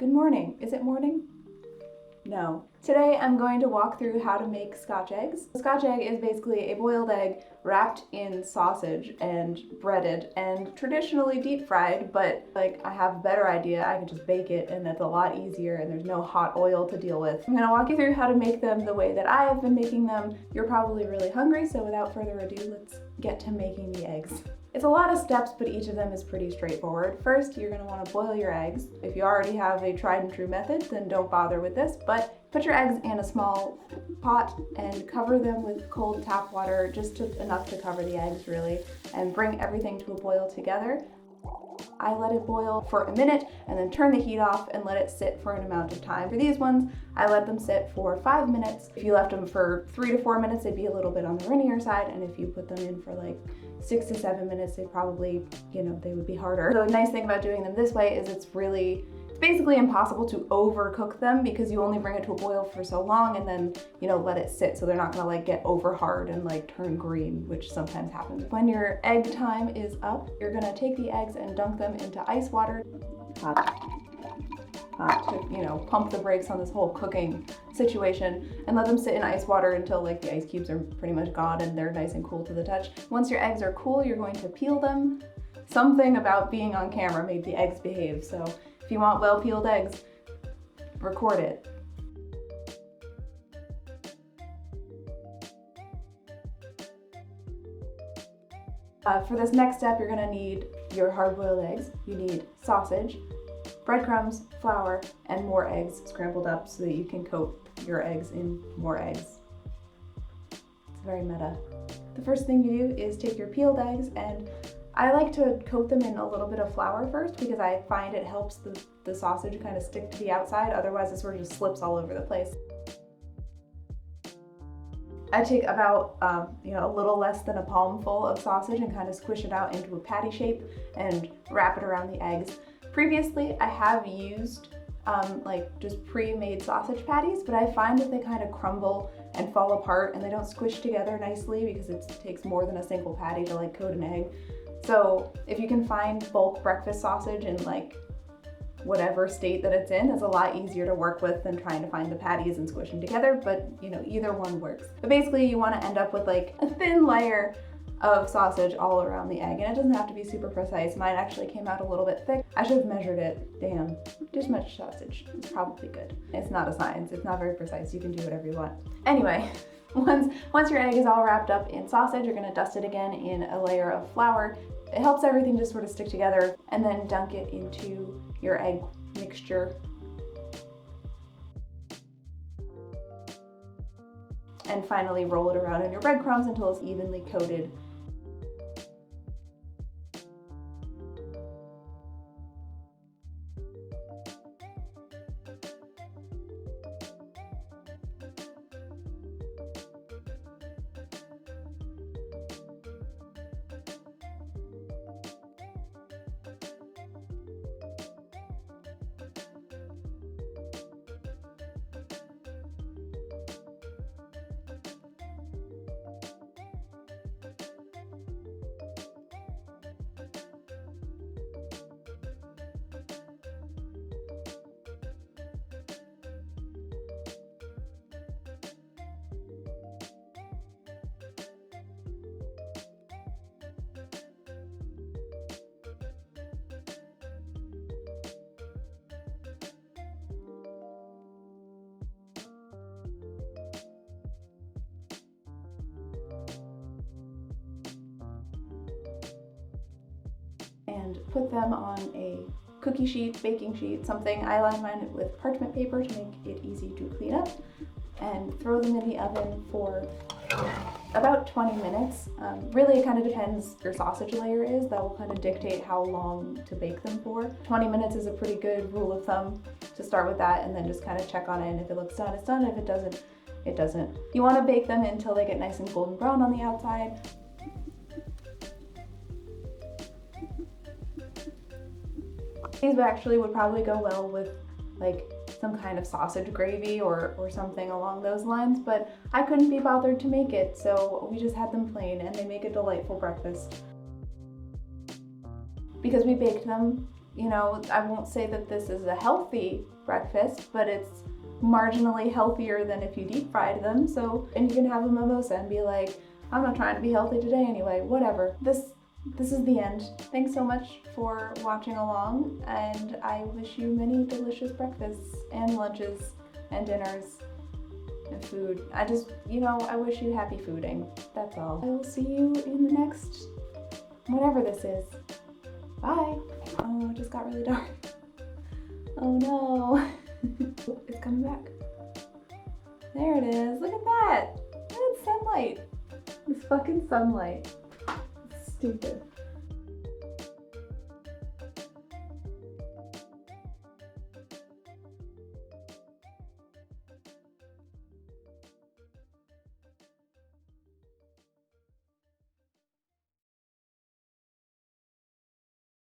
Good morning. Is it morning? No. Today I'm going to walk through how to make Scotch eggs. A Scotch egg is basically a boiled egg wrapped in sausage and breaded and traditionally deep fried, but like I have a better idea. I can just bake it and that's a lot easier and there's no hot oil to deal with. I'm gonna walk you through how to make them the way that I have been making them. You're probably really hungry, so without further ado, let's get to making the eggs. It's a lot of steps, but each of them is pretty straightforward. First, you're going to want to boil your eggs. If you already have a tried and true method, then don't bother with this, but put your eggs in a small pot and cover them with cold tap water, just enough to cover the eggs really, and bring everything to a boil together. I let it boil for a minute and then turn the heat off and let it sit for an amount of time. For these ones, I let them sit for 5 minutes. If you left them for 3 to 4 minutes, they'd be a little bit on the runnier side, and if you put them in for like 6 to 7 minutes, they probably, they would be harder. The nice thing about doing them this way is it's basically impossible to overcook them because you only bring it to a boil for so long and then, let it sit so they're not gonna like get over hard and like turn green, which sometimes happens. When your egg time is up, you're gonna take the eggs and dunk them into ice water. To pump the brakes on this whole cooking situation and let them sit in ice water until like the ice cubes are pretty much gone and they're nice and cool to the touch. Once your eggs are cool, you're going to peel them. Something about being on camera made the eggs behave, so if you want well-peeled eggs, record it. For this next step, you're gonna need your hard-boiled eggs. You need sausage, breadcrumbs, flour, and more eggs scrambled up so that you can coat your eggs in more eggs. It's very meta. The first thing you do is take your peeled eggs, and I like to coat them in a little bit of flour first because I find it helps the sausage kind of stick to the outside, otherwise it sort of just slips all over the place. I take about a little less than a palmful of sausage and kind of squish it out into a patty shape and wrap it around the eggs. Previously, I have used just pre-made sausage patties, but I find that they kind of crumble and fall apart and they don't squish together nicely because it takes more than a single patty to like coat an egg. So if you can find bulk breakfast sausage in like whatever state that it's in, it's a lot easier to work with than trying to find the patties and squish them together, but either one works. But basically you want to end up with like a thin layer of sausage all around the egg, and it doesn't have to be super precise. Mine actually came out a little bit thick. I should have measured it. Damn, just much sausage. It's probably good. It's not a science. It's not very precise. You can do whatever you want. Anyway, once your egg is all wrapped up in sausage, you're gonna dust it again in a layer of flour. It helps everything just sort of stick together, and then dunk it into your egg mixture. And finally roll it around in your breadcrumbs until it's evenly coated. And put them on a cookie sheet, baking sheet, something. I line mine with parchment paper to make it easy to clean up, and throw them in the oven for about 20 minutes. Really, it kind of depends your sausage layer is. That will kind of dictate how long to bake them for. 20 minutes is a pretty good rule of thumb to start with that, and then just kind of check on it, and if it looks done, it's done. If it doesn't, it doesn't. You want to bake them until they get nice and golden brown on the outside. These actually would probably go well with like some kind of sausage gravy or something along those lines, but I couldn't be bothered to make it, so we just had them plain, and they make a delightful breakfast. Because we baked them You know, I won't say that this is a healthy breakfast, but it's marginally healthier than if you deep fried them. So, and you can have a mimosa and be like, I'm not trying to be healthy today anyway, whatever. This is the end. Thanks so much for watching along, and I wish you many delicious breakfasts and lunches and dinners and food. I just, I wish you happy fooding. That's all. I will see you in the next, whatever this is. Bye. Oh, it just got really dark. Oh no. It's coming back. There it is. Look at that. It's sunlight. It's fucking sunlight. It's stupid.